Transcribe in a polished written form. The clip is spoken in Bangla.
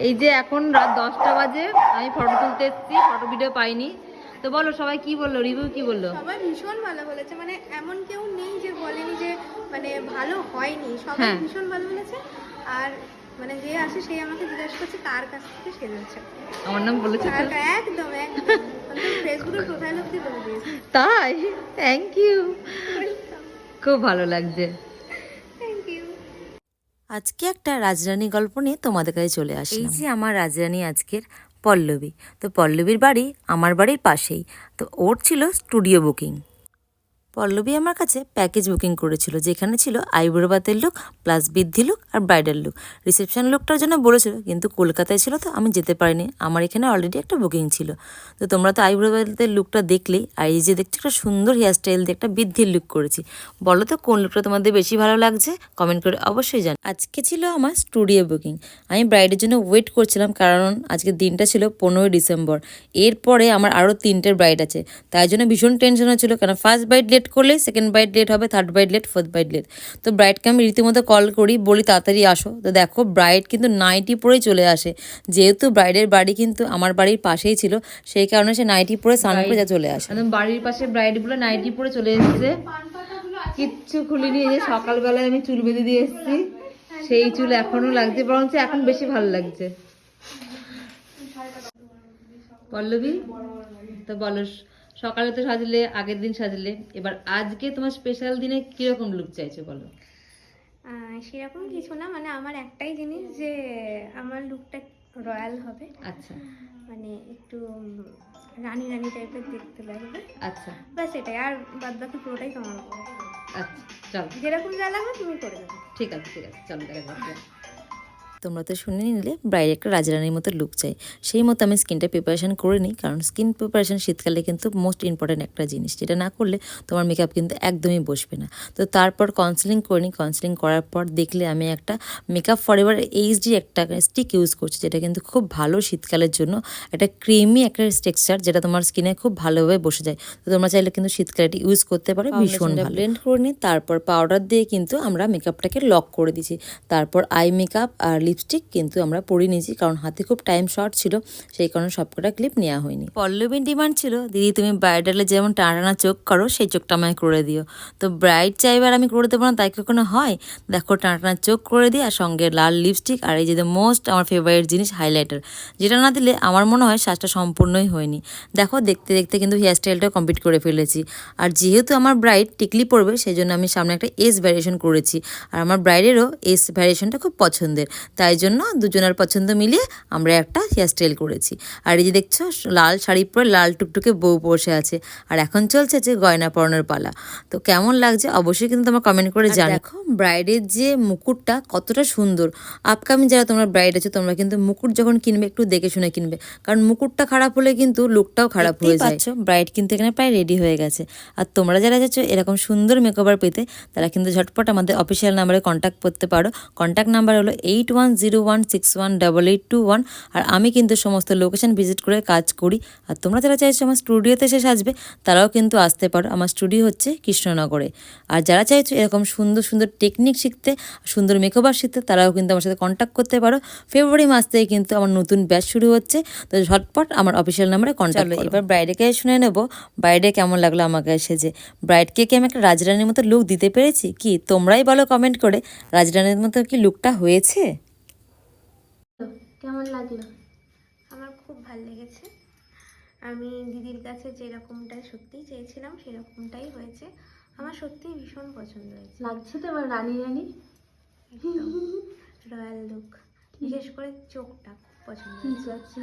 এই যে এখন রাত 10টা বাজে, আমি ফটো তুলতে এসেছি, ফটো ভিডিও পাইনি। তো বলো সবাই কি বললো, রিভিউ কি বললো? সবাই ভীষণ ভালো বলেছে, মানে এমন কেউ নেই যে বলেনি যে মানে ভালো হয়নি, সবাই ভীষণ ভালো বলেছে। আর মানে যে আসে সেই আমাকে জিজ্ঞাসা করছে কার কাছ থেকে সেজেছে, আমার নাম বলেছে তো? একদম একদম ফেসবুকের প্রোফাইল অবধি বলে দিয়েছে। তাই? থ্যাংক ইউ, খুব ভালো লাগছে। Thank you. আজকে একটা রাজরানী গল্প নিয়ে তোমাদের কাছে চলে আসলাম। এই যে আমার রাজরানী আজকের পল্লবী। তো পল্লবীর বাড়ি আমার বাড়ির পাশেই। তো ওর ছিল স্টুডিও বুকিং। পল্লবী আমার কাছে প্যাকেজ বুকিং করেছিল, যেখানে ছিল আইব্রো বাতের লুক প্লাস বৃদ্ধি লুক আর ব্রাইডাল লুক। রিসেপশন লুকটার জন্য বলেছিল, কিন্তু কলকাতায় ছিল তো আমি যেতে পারিনি, আমার এখানে অলরেডি একটা বুকিং ছিল। তো তোমরা তো আইব্রো বাতের লুকটা দেখলেই, আর এই যে দেখছো একটা সুন্দর হেয়ারস্টাইল দিয়ে একটা বৃদ্ধির লুক করেছি। বলো তো কোন লুকটা তোমাদের বেশি ভালো লাগছে, কমেন্ট করে অবশ্যই জান। আজকে ছিল আমার স্টুডিও বুকিং। আমি ব্রাইডের জন্য ওয়েট করছিলাম, কারণ আজকের দিনটা ছিল 15ই ডিসেম্বর। এরপরে আমার আরও 3টে ব্রাইড আছে, তাই জন্য ভীষণ টেনশন হচ্ছিলো, কারণ ফার্স্ট ব্রাইড লেট করলে সেকেন্ড ব্রাইড লেট হবে, third bride late, fourth bride late. তো ব্রাইডকে আমি রীতিমতো কল করি, বলি তাড়াতাড়ি আসো। তো দেখো ব্রাইড কিন্তু নাইটি পরেই চলে আসে, যেহেতু ব্রাইডের বাড়ি কিন্তু আমার বাড়ির পাশেই ছিল, সেই কারণে সে নাইটি পরে স্নান করে যা চলে আসে। একদম বাড়ির পাশে ব্রাইডগুলো নাইটি পরে চলে এসেছে, কিচ্ছু খুলিনি। এই যে সকালবেলায় আমি চুল বেঁধে দিয়ে এসেছি, সেই চুল এখনো লাগছে, বরঞ্চ এখন বেশি ভালো লাগছে। পল্লবী, তো বলো, সকালে তো সাজলে, আগের দিন সাজলে, এবার আজকে তোমার স্পেশাল দিনে কিরকম লুক চাইছো বলো? সেরকম কিছু না, মানে আমার একটাই জিনিস যে আমার লুকটা রয়্যাল হবে। আচ্ছা, মানে একটু রানী রানী টাইপের দেখতে লাগবে। আচ্ছা ব্যাস এটাই, আর বাদ বাকি পুরোটাই তোমার উপরে। আচ্ছা, চলো যেরকম যা লাগবে তুমি করে দেবে। ঠিক আছে, ঠিক আছে, চলো দেখা যাক। তোমরা তো শুনে নিলে ব্রাইড একটা রাজরানীর মতো লুক চাই, সেই মতো আমি স্কিনটা প্রিপারেশন করে নিই, কারণ স্কিন প্রিপারেশন শীতকালে কিন্তু মোস্ট ইম্পর্ট্যান্ট একটা জিনিস, যেটা না করলে তোমার মেকআপ কিন্তু একদমই বসবে না। তো তারপর কাউন্সিলিং করে নিই, কাউন্সিলিং করার পর দেখলে আমি একটা মেকআপ ফরএভার এইচডি একটা স্টিক ইউজ করছি, যেটা কিন্তু খুব ভালো শীতকালের জন্য, একটা ক্রিমি একটা টেক্সচার, যেটা তোমার স্কিনে খুব ভালোভাবে বসে যায়। তো তোমরা চাইলে কিন্তু শীতকালে এটি ইউজ করতে পারো, ভীষণ ভালো। ব্লেন্ড করে নিই, তারপর পাউডার দিয়ে কিন্তু আমরা মেকআপটাকে লক করে দিয়েছি। তারপর আই মেকআপ আর লিপস্টিক কিন্তু আমরা পরিয়ে নিয়েছি, কারণ হাতে খুব টাইম শর্ট ছিল, সেই কারণে সবকটা ক্লিপ নেওয়া হয়নি। পল্লবীর ডিমান্ড ছিল, দিদি তুমি ব্রাইডালে যেমন টানা চোখ করো, সেই চোখটা আমায় করে দিও। তো ব্রাইড চাইবার আমি করে দেবো না তাই কখনো হয়? দেখো টানা চোখ করে দিই, আর সঙ্গে লাল লিপস্টিক, আর এই যে মোস্ট আমার ফেভারিট জিনিস হাইলাইটার, যেটা না দিলে আমার মনে হয় সাজটা সম্পূর্ণই হয়নি। দেখো দেখতে দেখতে কিন্তু হেয়ারস্টাইলটা কমপ্লিট করে ফেলেছি। আর যেহেতু আমার ব্রাইড টিকলি পরবে, সেই জন্য আমি সামনে একটা এস ভ্যারিয়েশন করেছি, আর আমার ব্রাইডেরও এস ভ্যারিয়েশনটা খুব পছন্দের, তাই জন্য দুজনের পছন্দ মিলিয়ে আমরা একটা হেয়ারস্টাইল করেছি। আর এই যে দেখছো লাল শাড়ি পরে লাল টুকটুকে বউ বসে আছে, আর এখন চলছে যে গয়না পরানোর পালা। তো কেমন লাগছে অবশ্যই কিন্তু তোমরা কমেন্ট করে জানো। দেখো ব্রাইডের যে মুকুটটা কতটা সুন্দর। আপকামিং যারা তোমরা ব্রাইড আছো, তোমরা কিন্তু মুকুট যখন কিনবে একটু দেখে শুনে কিনবে, কারণ মুকুটটা খারাপ হলে কিন্তু লুকটাও খারাপ হয়ে যায়। ব্রাইড কিন্তু এখানে প্রায় রেডি হয়ে গেছে। আর তোমরা যারা যাচ্ছ এরকম সুন্দর মেকওভার পেতে, তারা কিন্তু ঝটপট আমাদের অফিসিয়াল নাম্বারে কন্ট্যাক্ট করতে পারো। কন্ট্যাক্ট নাম্বার হলো 8101618821। আর আমি কিন্তু সমস্ত লোকেশন ভিজিট করে কাজ করি। আর তোমরা যারা চাইছো আমার স্টুডিওতে এসে সাজবে, তারাও কিন্তু আসতে পারো। আমার স্টুডিও হচ্ছে কৃষ্ণনগরে। আর যারা চাইছো এরকম সুন্দর সুন্দর টেকনিক শিখতে, সুন্দর মেকওভার শিখতে, তারাও কিন্তু আমার সাথে কন্ট্যাক্ট করতে পারো। ফেব্রুয়ারি মাস থেকে কিন্তু আমার নতুন ব্যাচ শুরু হচ্ছে, তো ঝটপট আমার অফিসিয়াল নাম্বারে কন্ট্যাক্ট করো। এবার ব্রাইডকে শুনে নেবো ব্রাইডে কেমন লাগলো আমাকে সেজে। ব্রাইডকে কি আমি একটা রাজরানীর মতো লুক দিতে পেরেছি? কি তোমরাই বলো কমেন্ট করে, রাজরানীর মতো কি লুকটা হয়েছে? কেমন লাগলো? আমার খুব ভালো লেগেছে। আমি দিদির কাছে যেরকমটাই সত্যিই চেয়েছিলাম সেরকমটাই হয়েছে। আমার সত্যিই ভীষণ পছন্দ হয়েছে। লাগছে তো আমার রানী রানী রয়্যাল লুক, বিশেষ করে চোখটা খুব পছন্দ হয়েছে।